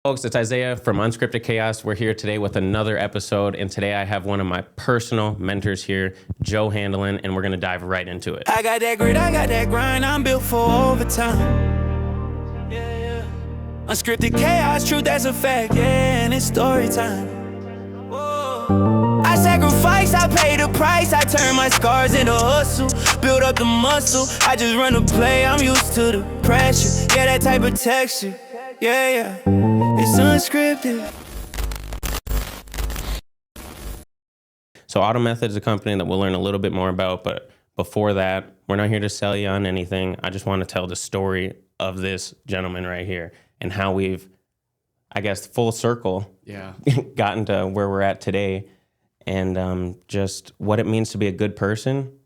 Folks, it's Isaiah from Unscripted Chaos. We're here today with another episode, and today I have one of my personal mentors here, Joe Handeland, and we're going to dive right into it. I got that grit, I got that grind, I'm built for overtime. Yeah. Unscripted chaos, truth, that's a fact, yeah, and it's story time. Whoa. I sacrifice, I pay the price, I turn my scars into hustle, build up the muscle, I just run the play, I'm used to the pressure, yeah, that type of texture, yeah, it's unscripted. So AutoMethod is a company that we'll learn a little bit more about, but before that, we're not here to sell you on anything. I just want to tell the story of this gentleman right here and how we've, I guess, full circle gotten to where we're at today, and just what it means to be a good person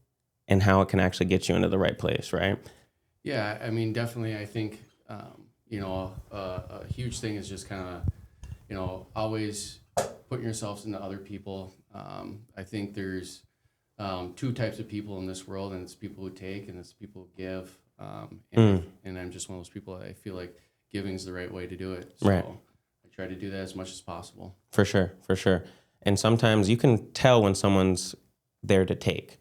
and how it can actually get you into the right place, right? Yeah, I mean, definitely, I think, a huge thing is just kind of, always putting yourselves into other people. I think there's two types of people in this world, and it's people who take and it's people who give. And I'm just one of those people that I feel like giving is the right way to do it. So right. I try to do that as much as possible. For sure. And sometimes you can tell when someone's there to take.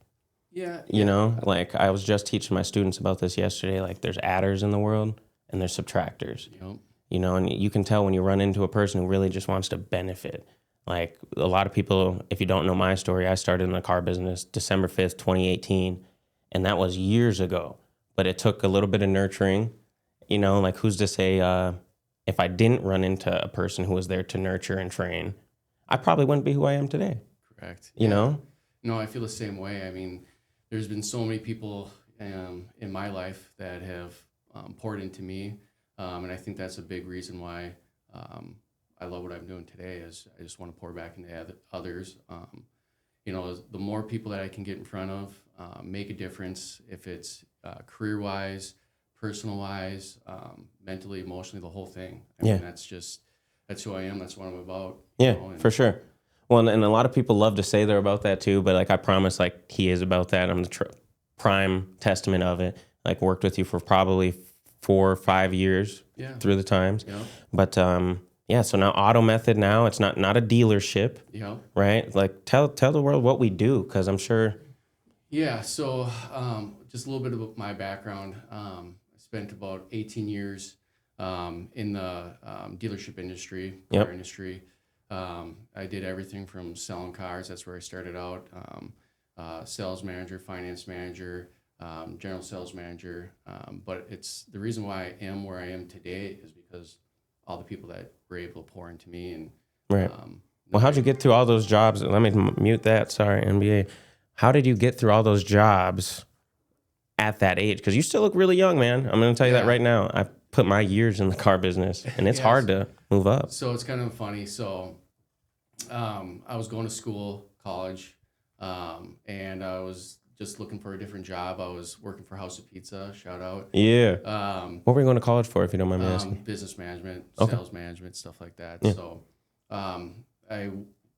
Yeah. You know, like I was just teaching my students about this yesterday. Like there's adders in the world and there's subtractors. Yep. You know, and you can tell when you run into a person who really just wants to benefit. Like a lot of people, if you don't know my story, I started in the car business December 5th, 2018. And that was years ago. But it took a little bit of nurturing. You know, like who's to say if I didn't run into a person who was there to nurture and train, I probably wouldn't be who I am today. Correct. You know? No, I feel the same way. I mean, there's been so many people in my life that have poured into me. And I think that's a big reason why I love what I'm doing today is I just want to pour back into others. The more people that I can get in front of, make a difference, if it's career-wise, personal-wise, mentally, emotionally, the whole thing. I mean, that's who I am. That's what I'm about. Yeah, for sure. Well, and a lot of people love to say they're about that too, but like I promise, like he is about that. I'm the prime testament of it. Like worked with you for probably 4 or 5 years through the times. Yeah. But so now AutoMethod now, it's not a dealership, right? Like tell the world what we do, because I'm sure. Yeah, so just a little bit about my background. I spent about 18 years in the dealership industry, car industry. I did everything from selling cars. That's where I started out. Sales manager, finance manager, general sales manager. But it's the reason why I am where I am today is because all the people that were able to pour into me. And right. Well, how'd you get through all those jobs? Let me mute that. Sorry, NBA. How did you get through all those jobs at that age? Because you still look really young, man. I'm going to tell you that right now. I put my years in the car business, and it's hard to move up. So it's kind of funny. So I was going to school, college, and I was just looking for a different job. I was working for House of Pizza, shout out. Yeah. What were you going to college for, if you don't mind me asking? Business management, sales management, stuff like that. Yeah. So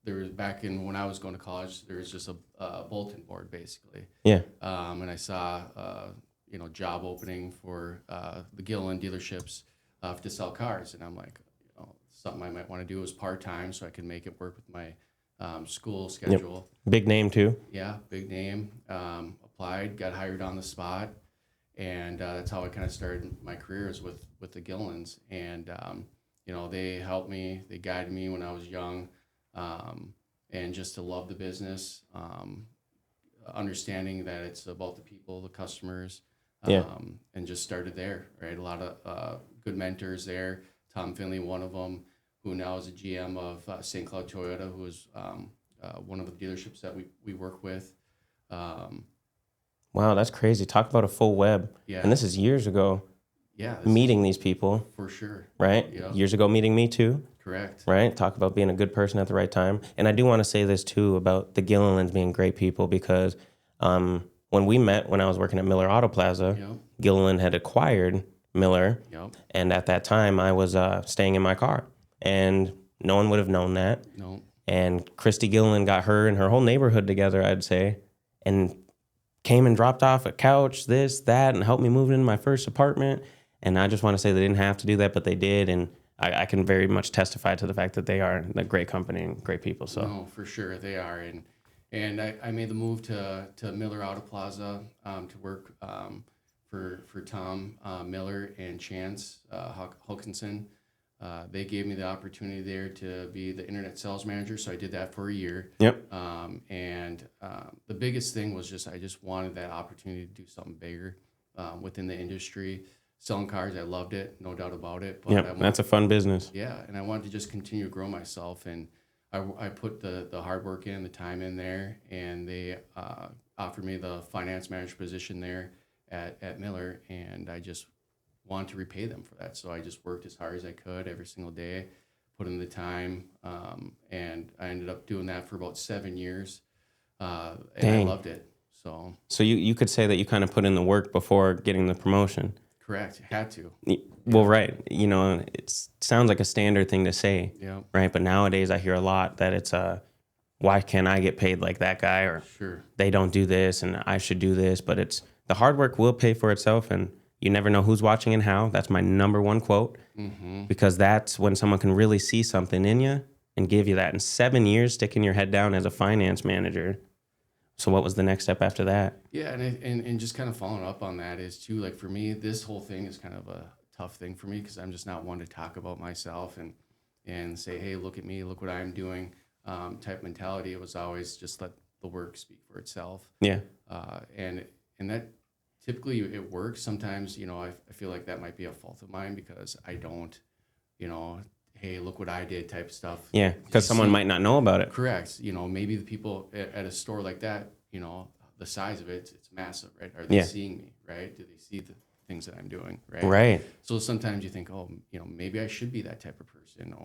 there was back in when I was going to college, there was just a bulletin board basically. Yeah. And I saw job opening for the Gilliland dealerships to sell cars, and I'm like, something I might want to do is part-time so I can make it work with my school schedule. Yep. Big name too. Yeah, big name. Applied, got hired on the spot, and that's how I kind of started my career is with the Gillilands. And they helped me, they guided me when I was young, and just to love the business, understanding that it's about the people, the customers, and just started there. Right, a lot of good mentors there. Tom Finley, one of them, who now is a GM of St. Cloud Toyota, who is one of the dealerships that we work with. Wow, that's crazy. Talk about a full web. Yeah. And this is years ago. Yeah. Meeting these people. For sure. Right? Yeah. Years ago meeting me too. Correct. Right? Talk about being a good person at the right time. And I do want to say this too about the Gillilands being great people, because when we met when I was working at Miller Auto Plaza, Gilliland had acquired Miller. Yep. And at that time, I was staying in my car. And no one would have known that. No. And Christy Gilliland got her and her whole neighborhood together, I'd say, and came and dropped off a couch, this, that, and helped me move into my first apartment. And I just want to say they didn't have to do that, but they did. And I can very much testify to the fact that they are a great company and great people. So No, for sure they are. And I made the move to Miller Auto Plaza to work for Tom Miller and Chance Hulkinson. They gave me the opportunity there to be the internet sales manager, so I did that for a year. Yep. The biggest thing was I just wanted that opportunity to do something bigger within the industry. Selling cars, I loved it, no doubt about it. But Yep, that's a fun business. Yeah, and I wanted to just continue to grow myself, and I put the hard work in, the time in there, and they offered me the finance manager position there at Miller, and I just wanted to repay them for that. So I just worked as hard as I could every single day, put in the time, and I ended up doing that for about 7 years, and I loved it. So you could say that you kind of put in the work before getting the promotion. Correct, had to. Well, right. You know, it sounds like a standard thing to say, Yeah. right? But nowadays I hear a lot that it's why can't I get paid like that guy, or Sure. they don't do this and I should do this. But it's the hard work will pay for itself, and you never know who's watching and how. That's my number one quote, because that's when someone can really see something in you and give you that. In 7 years, sticking your head down as a finance manager. So what was the next step after that? Yeah, and just kind of following up on that is too, like for me, this whole thing is kind of a tough thing for me because I'm just not one to talk about myself and say, hey, look at me, look what I'm doing, type mentality. It was always just let the work speak for itself. Yeah. And that typically it works. Sometimes, I feel like that might be a fault of mine because I don't, hey, look what I did type stuff. Yeah, because someone might not know about it. Correct. Maybe the people at a store like that, the size of it's massive, right? Are they seeing me, right? Do they see the things that I'm doing, right? Right. So sometimes you think, oh, maybe I should be that type of person,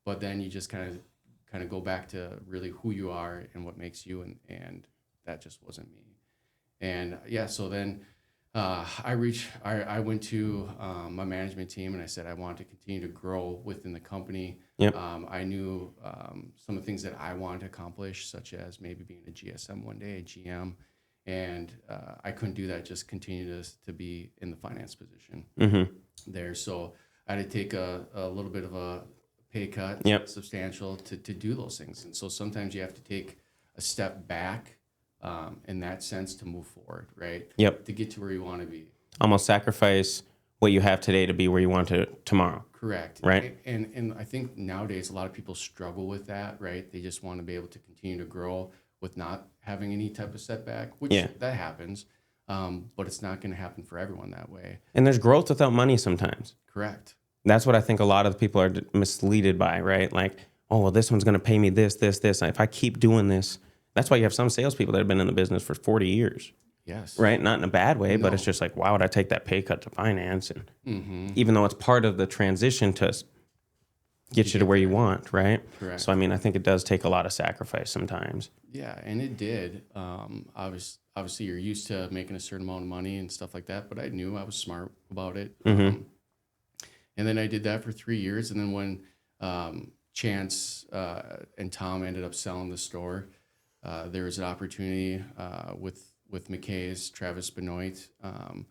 but then you just kind of go back to really who you are and what makes you, and that just wasn't me. And yeah, so then I went to my management team and I said I wanted to continue to grow within the company. Yep. I knew some of the things that I wanted to accomplish, such as maybe being a GSM one day, a GM, and I couldn't do that. Just continue to be in the finance position there. So I had to take a little bit of a pay cut, substantial, to do those things. And so sometimes you have to take a step back. In that sense, to move forward, right? Yep. To get to where you want to be. Almost sacrifice what you have today to be where you want to tomorrow. Correct. Right. And I think nowadays a lot of people struggle with that, right? They just want to be able to continue to grow with not having any type of setback, which that happens, but it's not going to happen for everyone that way. And there's growth without money sometimes. Correct. That's what I think a lot of the people are misleaded by, right? Like, oh, well, this one's going to pay me this. If I keep doing this. That's why you have some salespeople that have been in the business for 40 years. Yes. Right? Not in a bad way, but it's just like, why would I take that pay cut to finance? And even though it's part of the transition to get you to where you want, right? Correct. So, I think it does take a lot of sacrifice sometimes. Yeah, and it did. Obviously, you're used to making a certain amount of money and stuff like that, but I knew I was smart about it. And then I did that for 3 years. And then when Chance and Tom ended up selling the store, there was an opportunity with McKay's, Travis Benoit. I've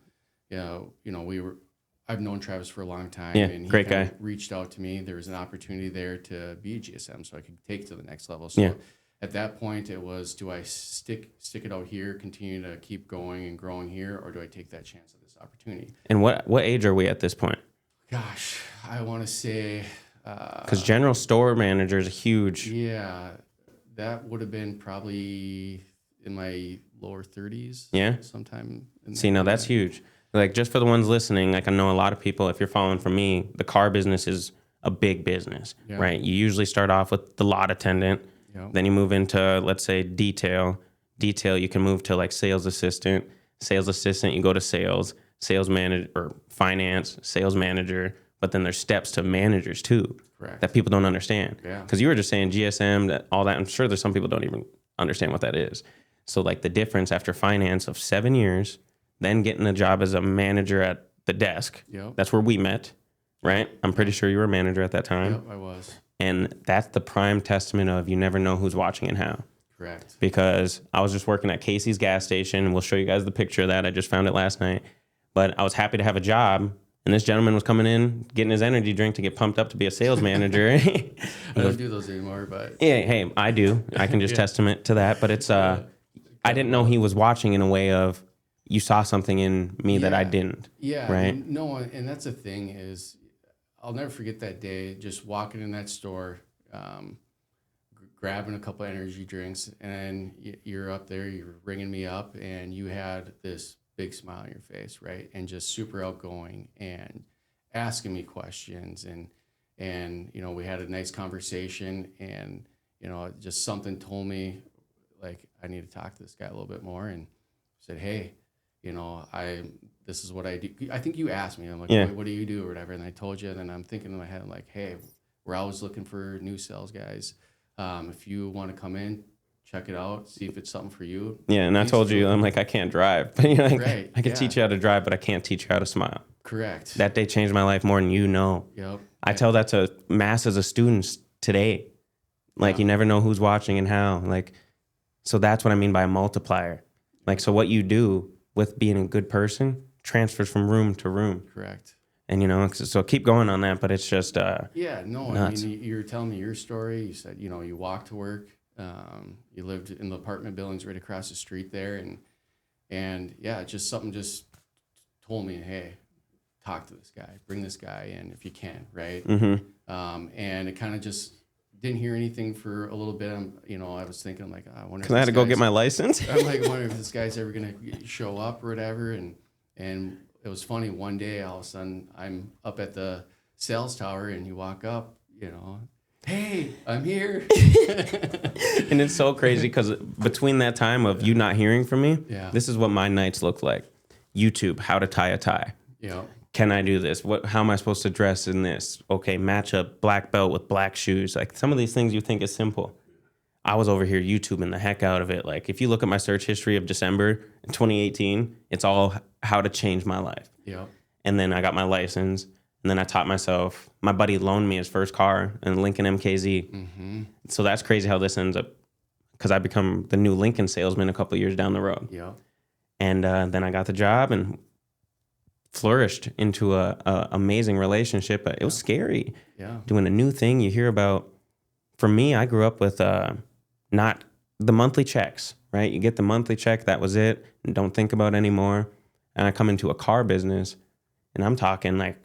known Travis for a long time, and he great guy. Reached out to me. There was an opportunity there to be a GSM, so I could take it to the next level. So at that point, it was: do I stick it out here, continue to keep going and growing here, or do I take that chance at this opportunity? And what age are we at this point? Gosh, I want to say because general store manager is huge. Yeah. That would have been probably in my lower 30s. Yeah. Sometime. Now that's huge. Like, just for the ones listening, like, I know a lot of people, if you're following from me, the car business is a big business, right? You usually start off with the lot attendant. Then you move into, let's say, detail. You can move to like sales assistant. You go to sales manager, or finance, sales manager. But then there's steps to managers too. Correct. That people don't understand. Yeah. Because you were just saying GSM, all that. I'm sure there's some people don't even understand what that is. So like the difference after finance of 7 years, then getting a job as a manager at the desk. Yep. That's where we met, right? I'm pretty sure you were a manager at that time. Yep, I was. And that's the prime testament of you never know who's watching and how. Correct. Because I was just working at Casey's gas station, and we'll show you guys the picture of that. I just found it last night. But I was happy to have a job, And this gentleman was coming in, getting his energy drink to get pumped up to be a sales manager. I don't do those anymore, but yeah, hey, I do. I can just testament to that. But it's I didn't know he was watching in a way of you saw something in me that I didn't. Yeah, right. No, and that's the thing is, I'll never forget that day. Just walking in that store, grabbing a couple of energy drinks, and you're up there. You're ringing me up, and you had this big smile on your face, right? And just super outgoing and asking me questions, and you know, we had a nice conversation, and you know, just something told me like I need to talk to this guy a little bit more, and said, hey, you know, this is what I do. I think you asked me, I'm like, what do you do or whatever, and I told you, and then I'm thinking in my head, I'm like, hey, we're always looking for new sales guys. If you want to come in, check it out, see if it's something for you. Yeah, and I told you, I'm like, I can't drive. But you're like, right, I can teach you how to drive, but I can't teach you how to smile. Correct. That day changed my life more than you know. Yep. I tell that to masses of students today. Like, you never know who's watching and how. Like, so that's what I mean by a multiplier. Like, so what you do with being a good person transfers from room to room. Correct. And, you know, so keep going on that, but it's just nuts. I mean, you were telling me your story. You said, you know, you walked to work. You lived in the apartment buildings right across the street there. And yeah, just something just told me, hey, talk to this guy, bring this guy in if you can, right? Mm-hmm. And it kind of just didn't hear anything for a little bit. I was thinking, like, I wonder because I had to go get my license. I'm like, I wonder if this guy's ever going to show up or whatever. And it was funny. One day, all of a sudden, I'm up at the sales tower, and you walk up, you know, hey, I'm here. And it's so crazy because between that time of you not hearing from me, this is what my nights look like. YouTube, how to tie a tie. Yeah. Can I do this? How am I supposed to dress in this? Okay, match a black belt with black shoes. Like, some of these things you think is simple. I was over here YouTubing the heck out of it. Like, if you look at my search history of December 2018, it's all how to change my life. Yeah. And then I got my license, and then I taught myself. My buddy loaned me his first car, a Lincoln MKZ. Mm-hmm. So that's crazy how this ends up, because I become the new Lincoln salesman a couple of years down the road. Yeah. And then I got the job and flourished into a amazing relationship. But it was scary. Yeah. Doing a new thing. You hear about, for me, I grew up with not the monthly checks, right? You get the monthly check, that was it, and don't think about it anymore. And I come into a car business, and I'm talking like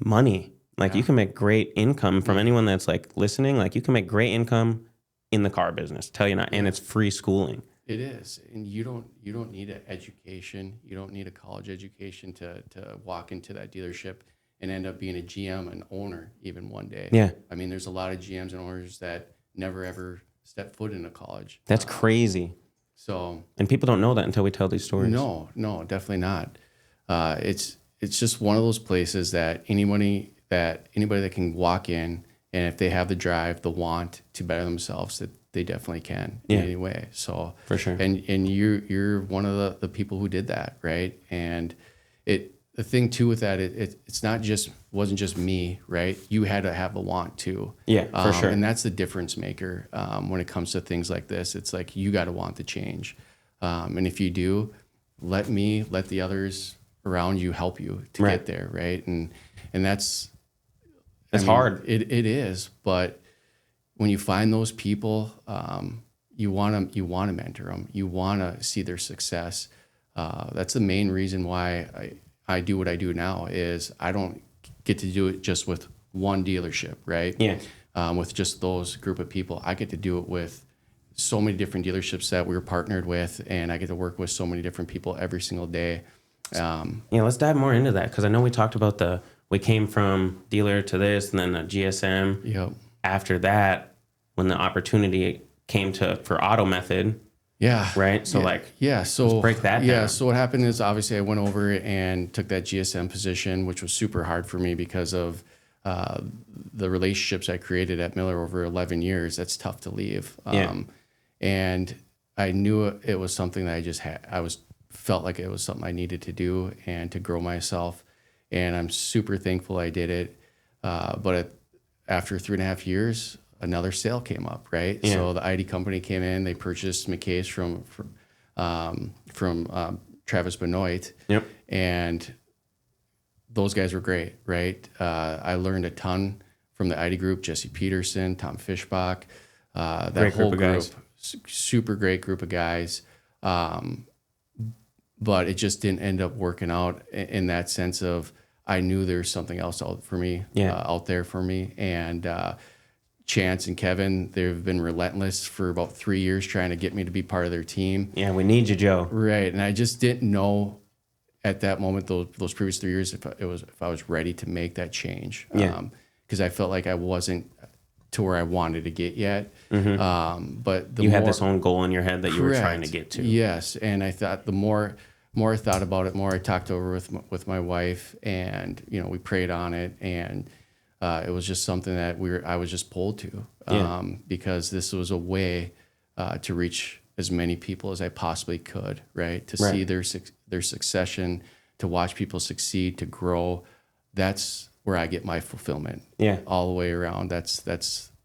money. Like, you can make great income from anyone that's like listening. Like, you can make great income in the car business. Tell you not, and it's free schooling. It is, and you don't need an education. You don't need a college education to walk into that dealership and end up being a GM and owner even one day. Yeah. I mean, there's a lot of GMs and owners that never ever step foot into college. That's crazy. So, and people don't know that until we tell these stories. No, definitely not. It's just one of those places that anybody that can walk in, and if they have the drive, the want to better themselves, that they definitely can in any way. So for sure. And you're one of the people who did that, right? And the thing too with that, it's wasn't just me, right? You had to have the want too. Yeah, for sure. And that's the difference maker when it comes to things like this. It's like, you got to want the change. And if you do, let the others around you help you to get there, right? And that's hard. It is, but when you find those people, you want to mentor them. You want to see their success. That's the main reason why I do what I do now. Is I don't get to do it just with one dealership, right? Yeah. With just those group of people, I get to do it with so many different dealerships that we're partnered with, and I get to work with so many different people every single day. Let's dive more into that, because I know we talked about we came from dealer to this, and then a GSM. Yep. After that, when the opportunity came for AutoMethod. Yeah. Right. So so let's break that down. Yeah. So what happened is, obviously I went over and took that GSM position, which was super hard for me because of the relationships I created at Miller over 11 years. That's tough to leave. And I knew it was something that I just had. Felt like it was something I needed to do and to grow myself. And I'm super thankful I did it. But after 3.5 years, another sale came up, right? Yeah. So the ID company came in, they purchased McKay's from Travis Benoit. Yep. And those guys were great, right? I learned a ton from the ID group, Jesse Peterson, Tom Fischbach, that Great whole group of guys. super great group of guys. But it just didn't end up working out in that sense of I knew there's something else out for me, out there for me. And Chance and Kevin, they've been relentless for about 3 years trying to get me to be part of their team. Yeah, we need you, Joe. Right. And I just didn't know at that moment, those previous 3 years, if I was ready to make that change. Yeah. Because I felt like I wasn't to where I wanted to get yet. But You had this own goal in your head that you were trying to get to. Yes. And I thought the more I thought about it, more I talked over with my wife, and we prayed on it, and it was just something that I was just pulled to, because this was a way to reach as many people as I possibly could, right? To see their succession, to watch people succeed, to grow. That's where I get my fulfillment. Yeah, all the way around. That's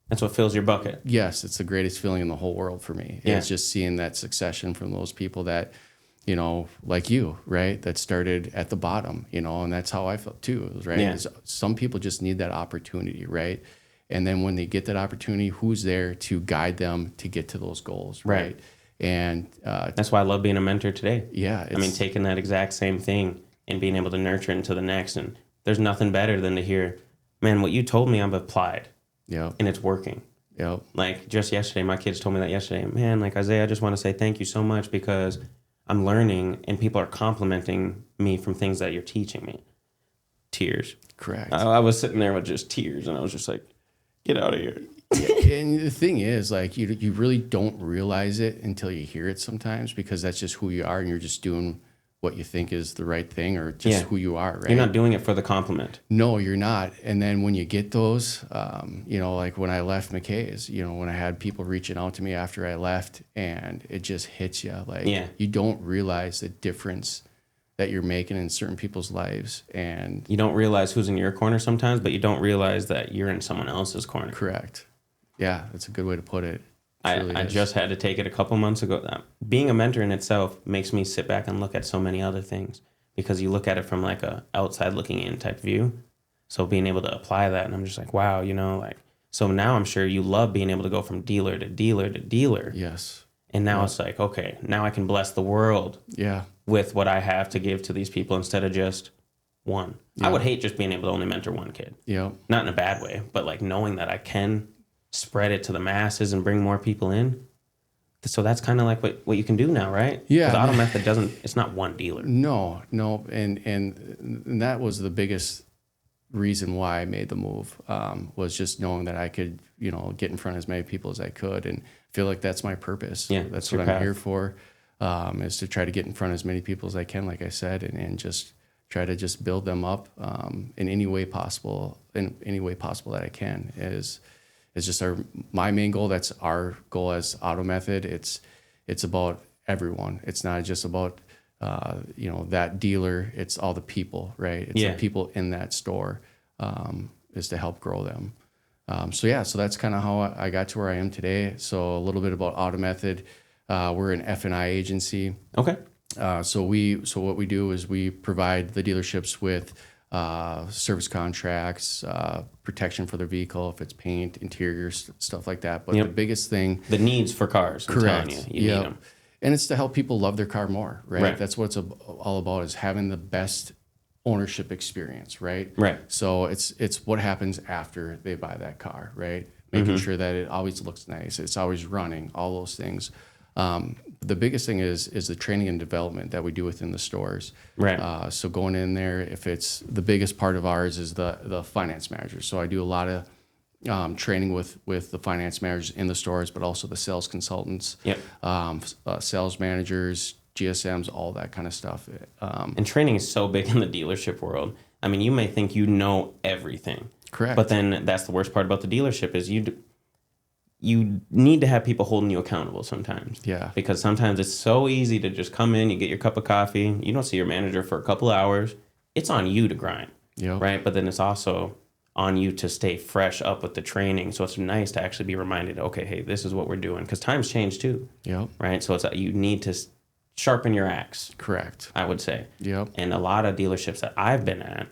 what fills your bucket. Yes, it's the greatest feeling in the whole world for me. Yeah. It's just seeing that succession from those people that, like you, right? That started at the bottom, and that's how I felt too, right? Yeah. Some people just need that opportunity, right? And then when they get that opportunity, who's there to guide them to get to those goals, right? And that's why I love being a mentor today. Yeah. I mean, taking that exact same thing and being able to nurture it into the next. And there's nothing better than to hear, man, what you told me I've applied. Yeah. And it's working. Yeah. Like just yesterday, my kids told me that yesterday. Man, like Isaiah, I just want to say thank you so much because I'm learning and people are complimenting me from things that you're teaching me. Tears. Correct. I was sitting there with just tears and I was just like, get out of here. Yeah, and the thing is, like, you really don't realize it until you hear it sometimes, because that's just who you are and you're just doing what you think is the right thing, or just who you are, right? You're not doing it for the compliment. No, you're not. And then when you get those, like when I left McKay's, when I had people reaching out to me after I left, and it just hits you. Like, you don't realize the difference that you're making in certain people's lives. And you don't realize who's in your corner sometimes, but you don't realize that you're in someone else's corner. Correct. Yeah, that's a good way to put it. I just had to take it a couple months ago. Being a mentor in itself makes me sit back and look at so many other things, because you look at it from like a outside looking in type view. So being able to apply that, and I'm just like, wow, so now I'm sure you love being able to go from dealer to dealer to dealer. Yes. And now it's like, okay, now I can bless the world with what I have to give to these people instead of just one. Yeah. I would hate just being able to only mentor one kid. Yeah. Not in a bad way, but like knowing that I can spread it to the masses and bring more people in. So that's kind of like what you can do now, right? Yeah. Because AutoMethod it's not one dealer. No. And that was the biggest reason why I made the move, was just knowing that I could, get in front of as many people as I could, and feel like that's my purpose. Yeah. That's what I'm here for, is to try to get in front of as many people as I can, like I said, and just try to just build them up, in any way possible that I can. It's just my main goal. That's our goal as AutoMethod. It's about everyone. It's not just about that dealer. It's all the people, right? It's the people in that store, is to help grow them. So that's kind of how I got to where I am today. So a little bit about AutoMethod. We're an F&I agency. Okay. So what we do is we provide the dealerships with service contracts, protection for their vehicle, if it's paint, interior, stuff like that. But the biggest thing, the needs for cars. Correct. You need them. And it's to help people love their car more, right? That's what it's all about, is having the best ownership experience, right? Right. So it's what happens after they buy that car, right? Making sure that it always looks nice, it's always running, all those things. The biggest thing is the training and development that we do within the stores. Right. So going in there, if it's the biggest part of ours is the finance manager. So I do a lot of training with the finance managers in the stores, but also the sales consultants, sales managers, GSMs, all that kind of stuff. And training is so big in the dealership world. I mean, you may think you know everything. Correct. But then that's the worst part about the dealership is you need to have people holding you accountable sometimes. Yeah. Because sometimes it's so easy to just come in, you get your cup of coffee, you don't see your manager for a couple of hours. It's on you to grind. Yep. Right? But then it's also on you to stay fresh up with the training. So it's nice to actually be reminded, okay, hey, this is what we're doing. Because times change too. Yep. Right? So you need to sharpen your axe. Correct. I would say. Yep. And a lot of dealerships that I've been at,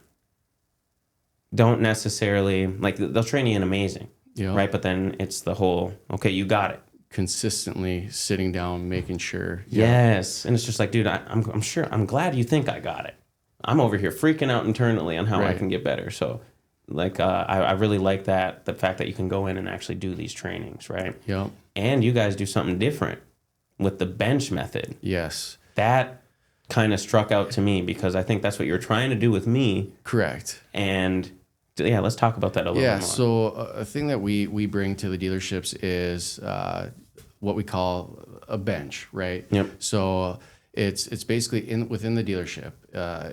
don't necessarily, like, they'll train you in amazing, Yeah. right? But then it's the whole, okay, you got it. Consistently sitting down, making sure. Yes. And it's just like, dude, I'm sure, I'm glad you think I got it. I'm over here freaking out internally on how I Right. can get better. So, like, I really like that, the fact that you can go in and actually do these trainings, right? Yep. And you guys do something different with the bench method. Yes. That kind of struck out to me because I think that's what you're trying to do with me. Correct. And yeah, let's talk about that a little Yeah. more. So a thing that we bring to the dealerships is what we call a bench, right? Yep. So it's basically within the dealership.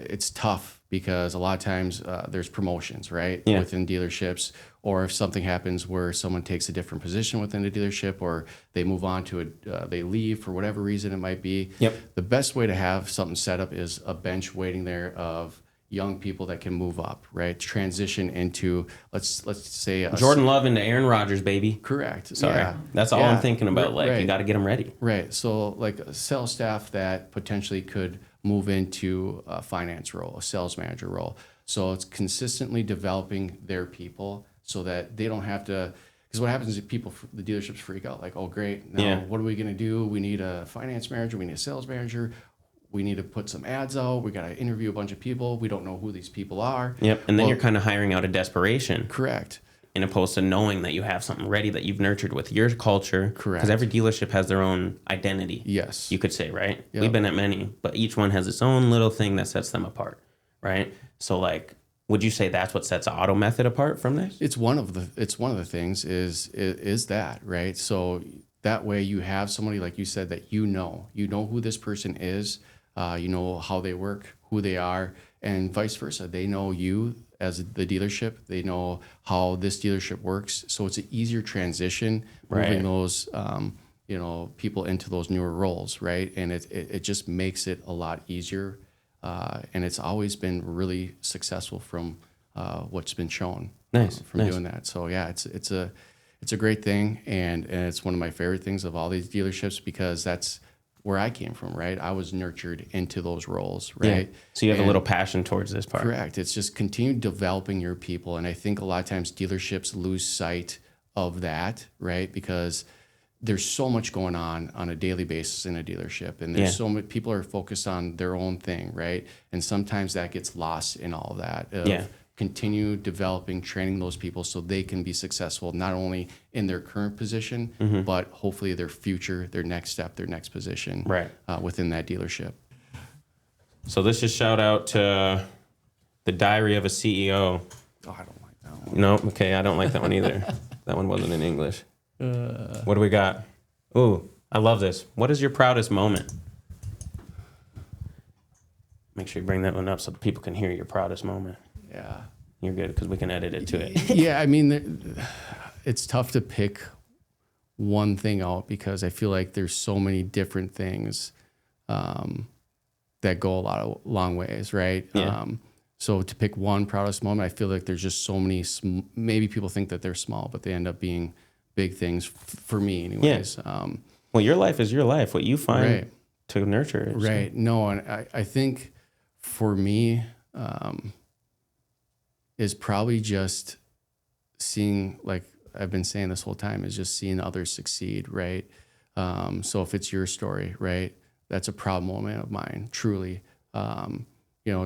It's tough because a lot of times there's promotions, right? Yeah. Within dealerships, or if something happens where someone takes a different position within the dealership, or they move on to they leave for whatever reason it might be. Yep. The best way to have something set up is a bench waiting there of young people that can move up, right? Transition into let's say Jordan Love into Aaron Rodgers, baby. Correct. Sorry. Yeah. That's all Yeah. I'm thinking about. Like, Right. you got to get them ready. Right. So like a sales staff that potentially could move into a finance role, a sales manager role. So it's consistently developing their people so that they don't have to, because what happens is the dealerships freak out like, oh, great. Now Yeah. what are we going to do? We need a finance manager. We need a sales manager. We need to put some ads out. We got to interview a bunch of people. We don't know who these people are. Yep. And then you're kind of hiring out of desperation. Correct. In opposed to knowing that you have something ready that you've nurtured with your culture. Correct. Because every dealership has their own identity. Yes. You could say, right? Yep. We've been at many, but each one has its own little thing that sets them apart, right? So, like, would you say that's what sets AutoMethod apart from this? It's one of the things is that, right? So that way you have somebody, like you said, that you know who this person is, you know how they work, who they are, and vice versa. They know you as the dealership. They know how this dealership works. So it's an easier transition moving those people into those newer roles, right? And it just makes it a lot easier. And it's always been really successful from what's been shown. Nice. Doing that. So yeah, it's a great thing, and it's one of my favorite things of all these dealerships because that's where I came from, right? I was nurtured into those roles, right? Yeah. So you have a little passion towards this part. Correct. It's just continue developing your people, and I think a lot of times dealerships lose sight of that, right? Because there's so much going on a daily basis in a dealership, and there's so many people are focused on their own thing, right? And sometimes that gets lost in all that. Continue developing, training those people so they can be successful, not only in their current position, but hopefully their future, their next step, their next position within that dealership. So this is shout out to The Diary of a CEO. Oh, I don't like that one. No, okay, I don't like that one either. That one wasn't in English. What do we got? Ooh, I love this. What is your proudest moment? Make sure you bring that one up so people can hear your proudest moment. Yeah. You're good because we can edit it to it. Yeah, I mean, it's tough to pick one thing out because I feel like there's so many different things that go a long ways, right? Yeah. So to pick one proudest moment, I feel like there's just so many. Maybe people think that they're small, but they end up being big things for me, anyways. Yeah. Well, your life is your life. What you find to nurture it. Right. No, and I think for me. Is probably just seeing, like I've been saying this whole time, is just seeing others succeed, right? So if it's your story, right, that's a proud moment of mine, truly.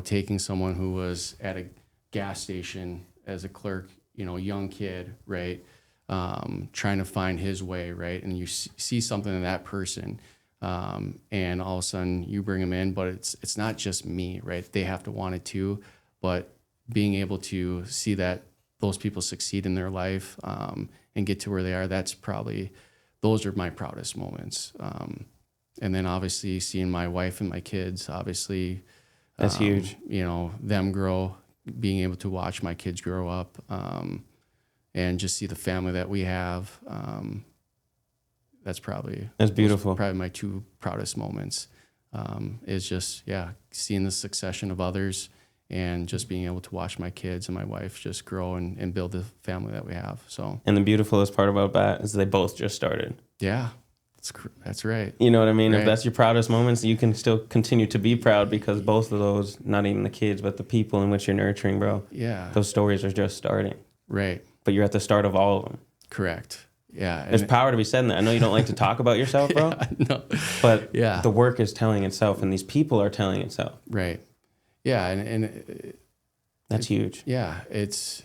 Taking someone who was at a gas station as a clerk, young kid, right, trying to find his way, right, and you see something in that person, and all of a sudden you bring them in, but it's not just me, right? They have to want it too, but being able to see that those people succeed in their life and get to where they are, those are my proudest moments. And then obviously seeing my wife and my kids, obviously. That's huge. Them grow, being able to watch my kids grow up and just see the family that we have. That's beautiful. Probably my two proudest moments is just, seeing the succession of others and just being able to watch my kids and my wife just grow and build the family that we have. So. And the beautifulest part about that is they both just started. Yeah. That's right. You know what I mean? Right. If that's your proudest moments, you can still continue to be proud because both of those, not even the kids, but the people in which you're nurturing, bro. Yeah. Those stories are just starting. Right. But you're at the start of all of them. Correct. Yeah. There's power to be said in that. I know you don't like to talk about yourself, bro. No. But Yeah. the work is telling itself, and these people are telling itself. Right. Yeah. And That's huge. yeah, it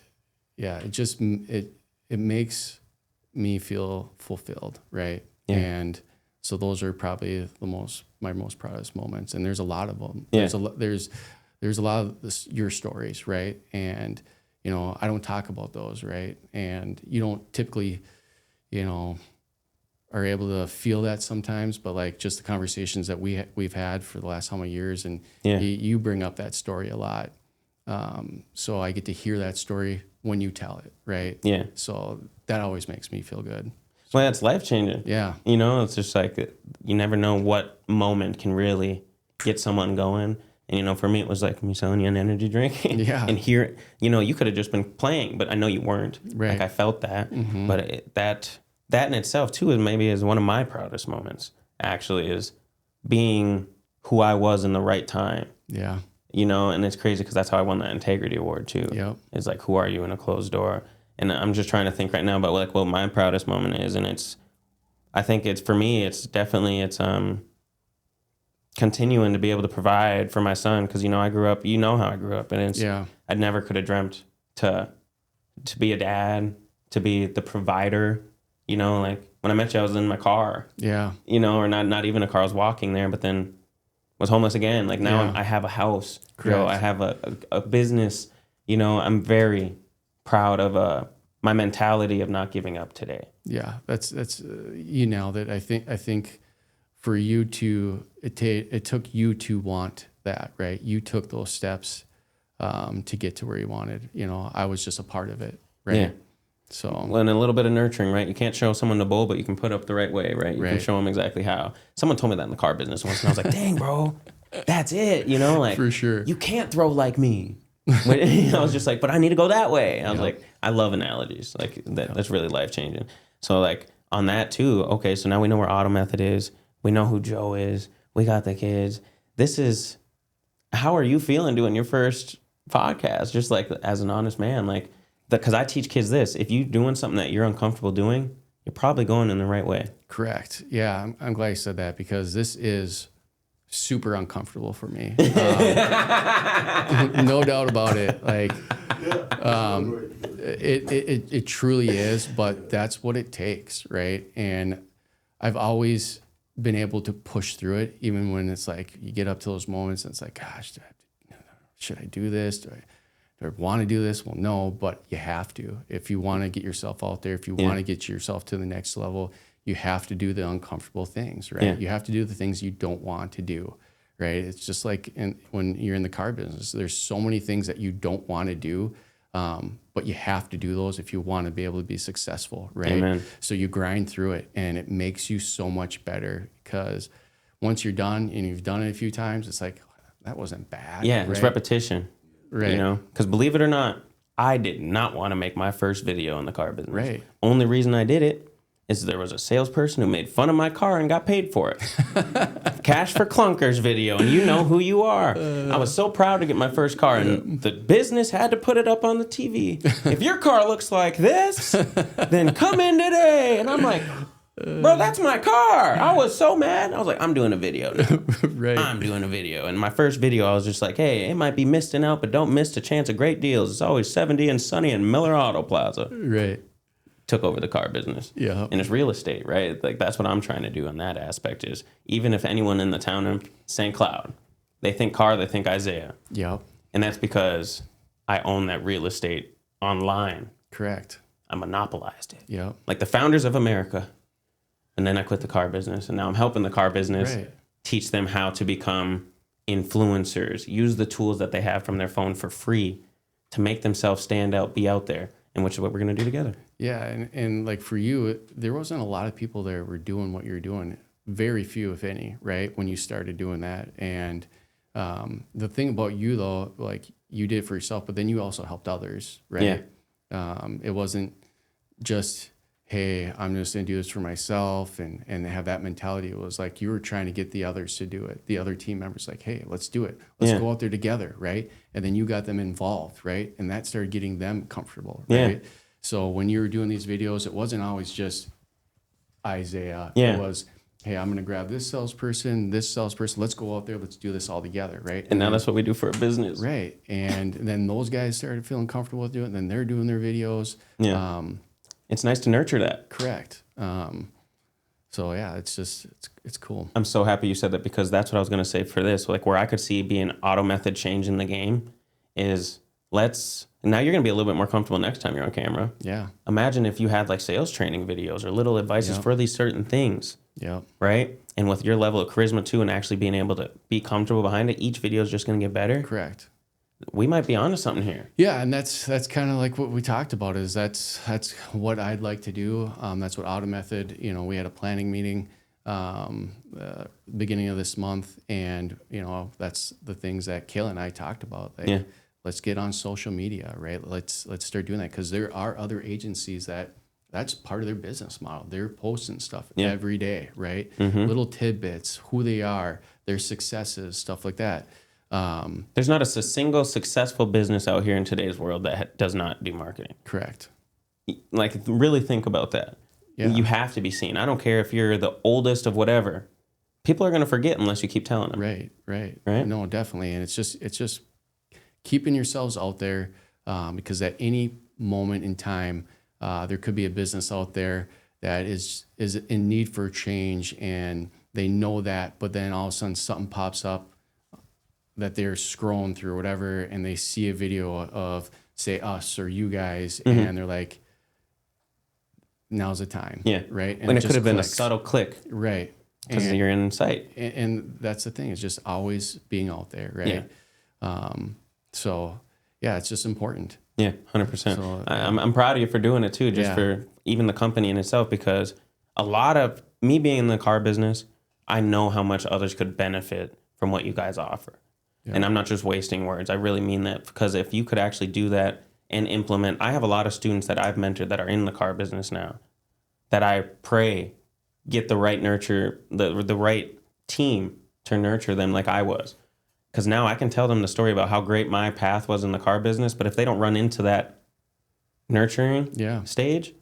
makes me feel fulfilled. Right. Yeah. And so those are probably my most proudest moments. And there's a lot of them. Yeah. There's a lot of your stories. Right. And, you know, I don't talk about those. Right. And you don't typically, you know, are able to feel that sometimes, but like just the conversations that we've had for the last how many years, and you bring up that story a lot. So I get to hear that story when you tell it, right? Yeah. So that always makes me feel good. Well, that's life changing. Yeah. You know, it's just like you never know what moment can really get someone going. And, you know, for me, it was like me selling you an energy drink. Yeah. And here, you know, you could have just been playing, but I know you weren't. Right. Like I felt that. Mm-hmm. But that in itself, too, is one of my proudest moments, actually, is being who I was in the right time. Yeah. You know, and it's crazy because that's how I won that integrity award, too. Yep. It's like, who are you in a closed door? And I'm just trying to think right now about like what my proudest moment is. And I think for me, it's definitely, continuing to be able to provide for my son. Cause you know, you know how I grew up, and I never could have dreamt to be a dad, to be the provider, you know, like when I met you, I was in my car, you know, or not even a car, I was walking there, but then was homeless again. Like now I have a house, you know, I have a business, you know, I'm very proud of my mentality of not giving up today. Yeah, that's you nailed it. I think for you it took you to want that, right? You took those steps to get to where you wanted. You know, I was just a part of it, right? Yeah. So, well, and a little bit of nurturing, right? You can't show someone the bowl, but you can put up the right way, right? You can show them exactly how. Someone told me that in the car business once, and I was like, dang, bro, that's it, you know? Like, for sure. You can't throw like me. I was just like, but I need to go that way. I was like, I love analogies. Like, that's really life-changing. So, like, on that, too, okay, so now we know where AutoMethod is. We know who Joe is. We got the kids. How are you feeling doing your first podcast? Just, like, as an honest man, like, because I teach kids this. If you're doing something that you're uncomfortable doing, you're probably going in the right way. Correct. Yeah, I'm glad you said that, because this is super uncomfortable for me. No doubt about it. Like, it truly is, but that's what it takes, right? And I've always been able to push through it, even when it's like you get up to those moments and it's like, gosh, should I do this? Do I want to do this? Well, no, but you have to. If you want to get yourself out there, if you want to get yourself to the next level, you have to do the uncomfortable things, right? Yeah. You have to do the things you don't want to do, right? It's just like when you're in the car business, there's so many things that you don't want to do, but you have to do those if you want to be able to be successful, right? Amen. So you grind through it, and it makes you so much better, because once you're done and you've done it a few times, it's like, that wasn't bad. Yeah, right? It's repetition. Right. You know, because believe it or not, I did not want to make my first video in the car business. Right. Only reason I did it is there was a salesperson who made fun of my car and got paid for it. Cash for Clunkers video, and you know who you are. I was so proud to get my first car, and the business had to put it up on the TV. If your car looks like this, then come in today. And I'm like, bro, that's my car. I was so mad. I was like, I'm doing a video now. Right. I'm doing a video. And my first video, I was just like, hey, it might be misting out, but don't miss the chance of great deals. It's always 70 and sunny in Miller Auto Plaza. Right. Took over the car business. Yeah. And it's real estate, right? Like, that's what I'm trying to do in that aspect, is even if anyone in the town of St. Cloud, they think car, they think Isaiah. Yep. And that's because I own that real estate online. Correct. I monopolized it. Yep. Like the founders of America. And then I quit the car business, and now I'm helping the car business teach them how to become influencers, use the tools that they have from their phone for free to make themselves stand out, be out there, and which is what we're going to do together. Yeah, and like for you, there wasn't a lot of people that were doing what you're doing. Very few, if any, right, when you started doing that. And the thing about you, though, like, you did it for yourself, but then you also helped others, right? Yeah. It wasn't just, hey, I'm just going to do this for myself and have that mentality. It was like you were trying to get the others to do it. The other team members like, hey, let's do it. Let's go out there together, right? And then you got them involved, right? And that started getting them comfortable, right? So when you were doing these videos, it wasn't always just Isaiah. It was, hey, I'm going to grab this salesperson, let's go out there, let's do this all together, right? And now that's what we do for a business. Right. And then those guys started feeling comfortable with doing it, and then they're doing their videos. Yeah. It's nice to nurture that. Correct. So yeah, it's cool. I'm so happy you said that, because that's what I was going to say for this. Like, where I could see being AutoMethod changing the game is now you're going to be a little bit more comfortable next time you're on camera. Yeah. Imagine if you had like sales training videos or little advices for these certain things. Yeah. Right. And with your level of charisma too, and actually being able to be comfortable behind it, each video is just going to get better. Correct. We might be onto something here. Yeah, and that's kind of like what we talked about. Is that's what I'd like to do. That's what AutoMethod. We had a planning meeting beginning of this month, and that's the things that Kayla and I talked about. Like, let's get on social media, right? Let's start doing that, because there are other agencies that's part of their business model. They're posting stuff every day, right? Little tidbits, who they are, their successes, stuff like that. There's not a single successful business out here in today's world that does not do marketing. Correct. Like, really think about that. Yeah. You have to be seen. I don't care if you're the oldest of whatever. People are going to forget unless you keep telling them. Right. No, definitely. And it's just keeping yourselves out there, because at any moment in time, there could be a business out there that is in need for change, and they know that, but then all of a sudden something pops up that they're scrolling through or whatever, and they see a video of, say, us or you guys, and they're like, now's the time. Yeah. Right. And it could have been a subtle click. Right. Because you're in sight. And that's the thing. It's just always being out there. Right. Yeah. So yeah, it's just important. Yeah. 100%. So, I'm proud of you for doing it too, just for even the company in itself, because a lot of me being in the car business, I know how much others could benefit from what you guys offer. Yeah. And I'm not just wasting words. I really mean that, because if you could actually do that and implement, I have a lot of students that I've mentored that are in the car business now, that I pray get the right nurture, the right team to nurture them like I was. Because now I can tell them the story about how great my path was in the car business, but if they don't run into that nurturing stage,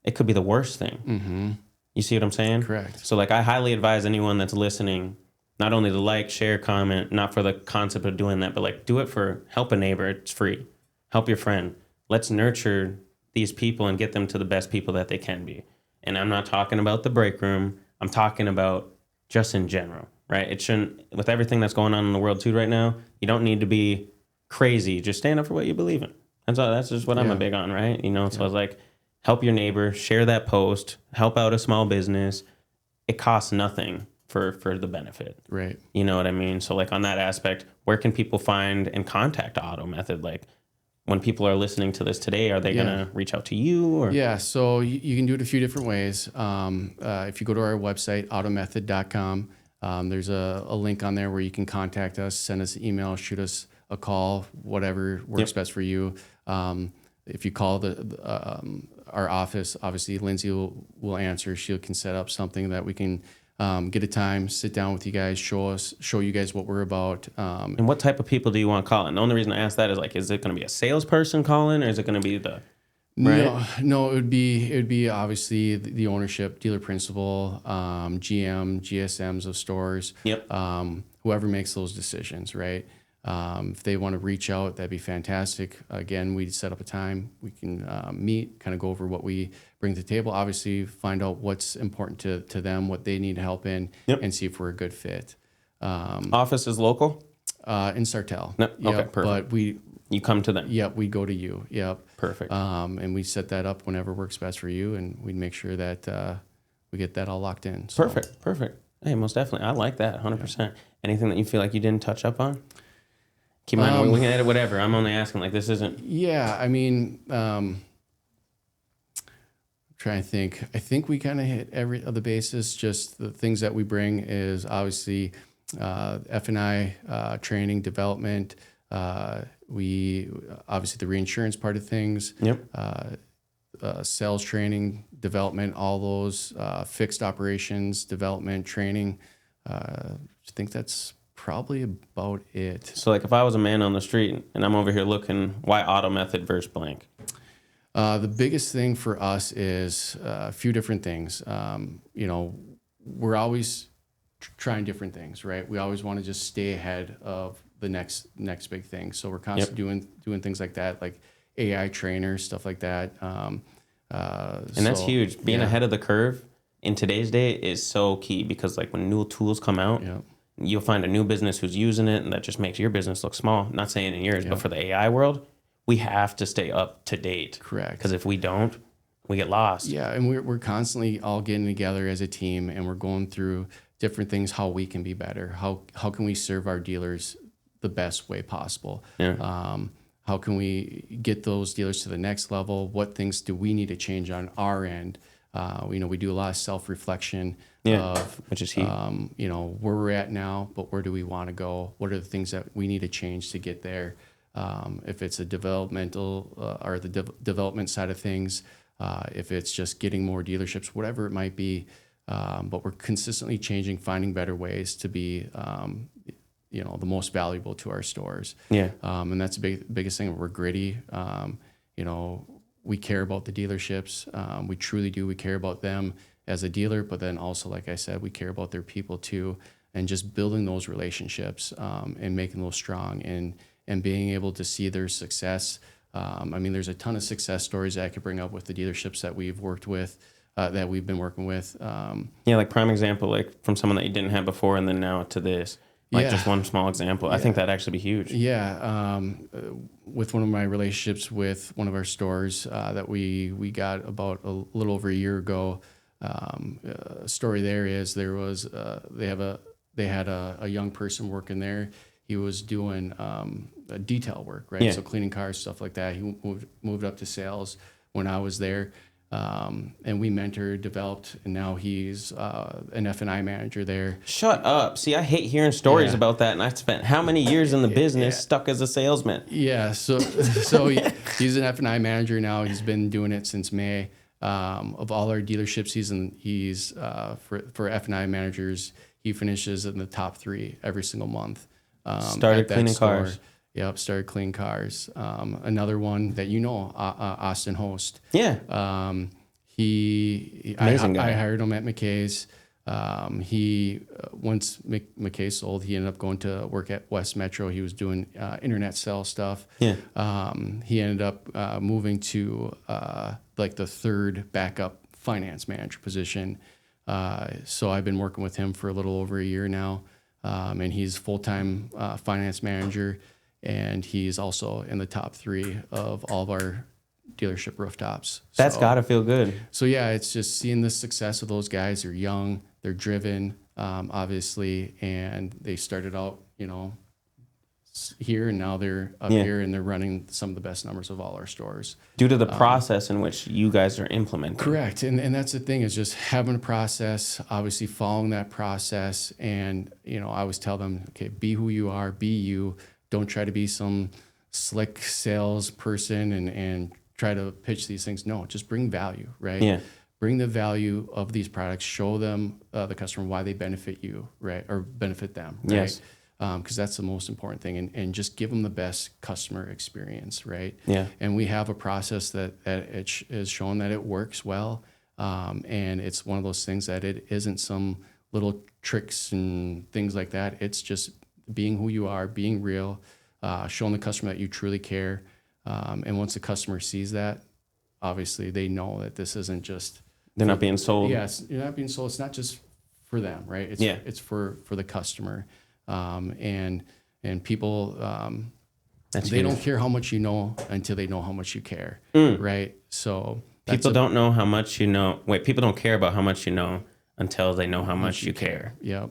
it could be the worst thing. Mm-hmm. You see what I'm saying? Correct. So like, I highly advise anyone that's listening not only to like, share, comment, not for the concept of doing that, but like, do it for help a neighbor. It's free. Help your friend. Let's nurture these people and get them to the best people that they can be. And I'm not talking about the break room. I'm talking about just in general, right? It shouldn't, with everything that's going on in the world too right now, you don't need to be crazy. Just stand up for what you believe in. That's just what I'm a big on, right? So I was like, help your neighbor, share that post, help out a small business. It costs nothing for the benefit. Right. You know what I mean? So like, on that aspect, where can people find and contact AutoMethod? Like, when people are listening to this today, are they going to reach out to you? Or? Yeah, so you can do it a few different ways. If you go to our website, automethod.com, there's a link on there where you can contact us, send us an email, shoot us a call, whatever works best for you. If you call our office, obviously Lindsay will answer. She can set up something that we can get a time, sit down with you guys, show you guys what we're about. And what type of people do you want calling? The only reason I ask that is like, is it going to be a salesperson calling, or is it going to be the No, it would be obviously the ownership, dealer principal, GM, GSMs of stores. Yep. Whoever makes those decisions, right? If they want to reach out, that'd be fantastic. Again, we set up a time. We can meet, kind of go over what we bring to the table. Obviously, find out what's important to them, what they need help in, and see if we're a good fit. Office is local? In Sartell. No, okay, perfect. But you come to them? Yep, we go to you. Yep. Perfect. And we set that up whenever works best for you, and we'd make sure that we get that all locked in. So. Perfect. Hey, most definitely. I like that, 100%. Yeah. Anything that you feel like you didn't touch up on? Keep in mind, we can edit whatever. I'm only asking, like, this isn't... Yeah, I mean, trying to think. I think we kind of hit every other basis. Just the things that we bring is obviously F&I training, development. We obviously the reinsurance part of things. Yep. sales training, development, all those fixed operations, development, training. I think that's probably about it. So like if I was a man on the street and I'm over here looking, why AutoMethod versus blank? The biggest thing for us is a few different things. We're always trying different things, right? We always want to just stay ahead of the next big thing. So we're constantly doing things like that, like AI trainers, stuff like that. And that's huge. Being ahead of the curve in today's day is so key, because like when new tools come out, you'll find a new business who's using it, and that just makes your business look small. Not saying in yours, but for the AI world, we have to stay up to date. Correct. Because if we don't, we get lost. Yeah, and we're constantly all getting together as a team, and we're going through different things, how we can be better. How can we serve our dealers the best way possible? Yeah. How can we get those dealers to the next level? What things do we need to change on our end? We do a lot of self-reflection of, which is key. Where we're at now, but where do we want to go? What are the things that we need to change to get there? If it's a developmental or the development side of things, if it's just getting more dealerships, whatever it might be. But we're consistently changing, finding better ways to be, the most valuable to our stores. Yeah. And that's the biggest thing. We're gritty. We care about the dealerships. We truly do. We care about them as a dealer, but then also, like I said, we care about their people too, and just building those relationships and making those strong and being able to see their success. There's a ton of success stories that I could bring up with the dealerships that we've worked with, that we've been working with. Like prime example, like from someone that you didn't have before and then now to this. Just one small example. I think that'd actually be huge. Yeah. With one of my relationships with one of our stores that we got about a little over a year ago, a story there is they had a young person working there. He was doing detail work, right? Yeah. So cleaning cars, stuff like that. He moved up to sales when I was there. And we mentored, developed, and now he's an F&I manager there. Shut up. See, I hate hearing stories about that, and I spent how many years in the business stuck as a salesman? Yeah, so he's an F&I manager now. He's been doing it since May. Of all our dealerships, he's for F&I managers, he finishes in the top 3 every single month. Started cleaning cars. Yep, started cleaning cars. Another one that Austin Host. Yeah. Amazing guy. I hired him at McKay's. Once McKay sold, he ended up going to work at West Metro. He was doing internet sales stuff. Yeah. He ended up moving to like the 3rd backup finance manager position. So I've been working with him for a little over a year now, and he's full-time finance manager. And he's also in the top 3 of all of our dealership rooftops. That's got to feel good. So yeah, it's just seeing the success of those guys. They're young, they're driven, obviously, and they started out, here, and now they're up here, and they're running some of the best numbers of all our stores. Due to the process in which you guys are implementing. Correct. And that's the thing, is just having a process, obviously following that process. And, I always tell them, okay, be who you are, be you. Don't try to be some slick salesperson and try to pitch these things. No, just bring value, right? Yeah. Bring the value of these products. Show them, the customer, why they benefit you, right? Or benefit them, right? Yes. Because that's the most important thing. And just give them the best customer experience, right? Yeah. And we have a process that is shown that it works well. And it's one of those things that it isn't some little tricks and things like that. It's just being who you are, being real, showing the customer that you truly care. And once the customer sees that, obviously they know that this isn't just... They're not being sold. Yes, you're not being sold. It's not just for them, right? It's for the customer. And people, they don't care how much you know until they know how much you care, right? So people don't know how much you know. Wait, people don't care about how much you know until they know how much you care. Yep.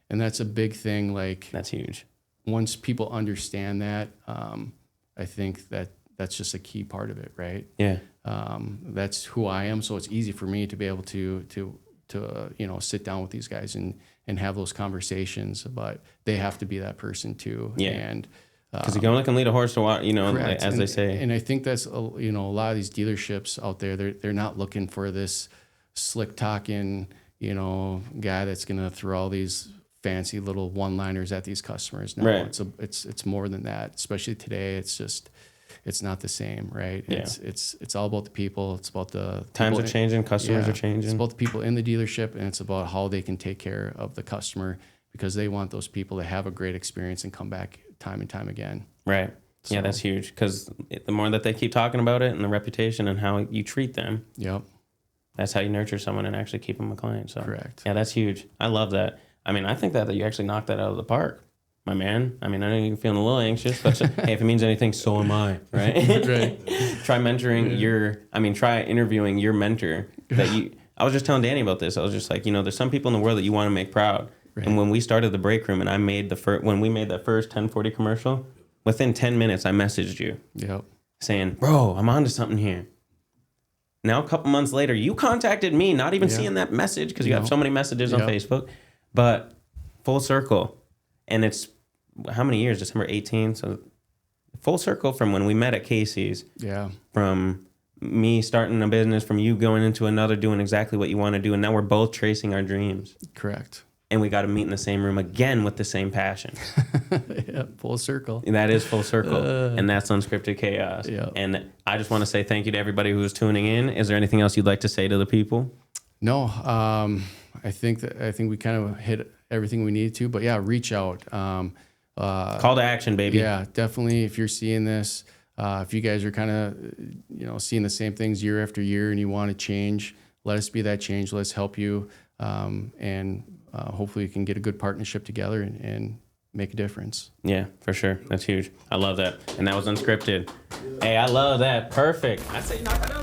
And that's a big thing. Like, that's huge. Once people understand that, I think that's just a key part of it, right? Yeah. That's who I am. So it's easy for me to be able to sit down with these guys and have those conversations, but they have to be that person too. Yeah. And Because you only can lead a horse to water, as they say. And I think that's, a lot of these dealerships out there, they're not looking for this slick talking, guy that's going to throw all these fancy little one-liners at these customers. No, right. It's more than that. Especially today, it's not the same, right? Yeah. It's all about the people. It's about the times are changing, customers are changing. It's about the people in the dealership, and it's about how they can take care of the customer, because they want those people to have a great experience and come back time and time again. Right. So, yeah, that's huge, because the more that they keep talking about it and the reputation and how you treat them, yep, that's how you nurture someone and actually keep them a client. So correct. Yeah, that's huge. I love that. I mean, I think that you actually knocked that out of the park, my man. I mean, I know you're feeling a little anxious, but hey, if it means anything, so am I, right? Right. Try mentoring try interviewing your mentor I was just telling Danny about this. I was just like, there's some people in the world that you want to make proud. Right. And when we started the break room and when we made that first 1040 commercial, within 10 minutes, I messaged you saying, bro, I'm onto something here. Now, a couple months later, you contacted me, not even seeing that message, because you have so many messages on Facebook, but full circle. And it's how many years? December 18th. So full circle from when we met at Casey's. Yeah. From me starting a business, from you going into another, doing exactly what you want to do. And now we're both tracing our dreams. Correct. And we got to meet in the same room again with the same passion. Yeah, full circle. And that is full circle. And that's Unscripted Chaos. Yeah. And I just want to say thank you to everybody who's tuning in. Is there anything else you'd like to say to the people? No, I think we kind of hit everything we needed to, but yeah, reach out. Call to action, baby. Yeah, definitely. If you're seeing this, if you guys are kind of, seeing the same things year after year and you want to change, let us be that change. Let's help you. And hopefully you can get a good partnership together and make a difference. Yeah, for sure. That's huge. I love that. And that was Unscripted. Hey, I love that. Perfect. I say knock it out.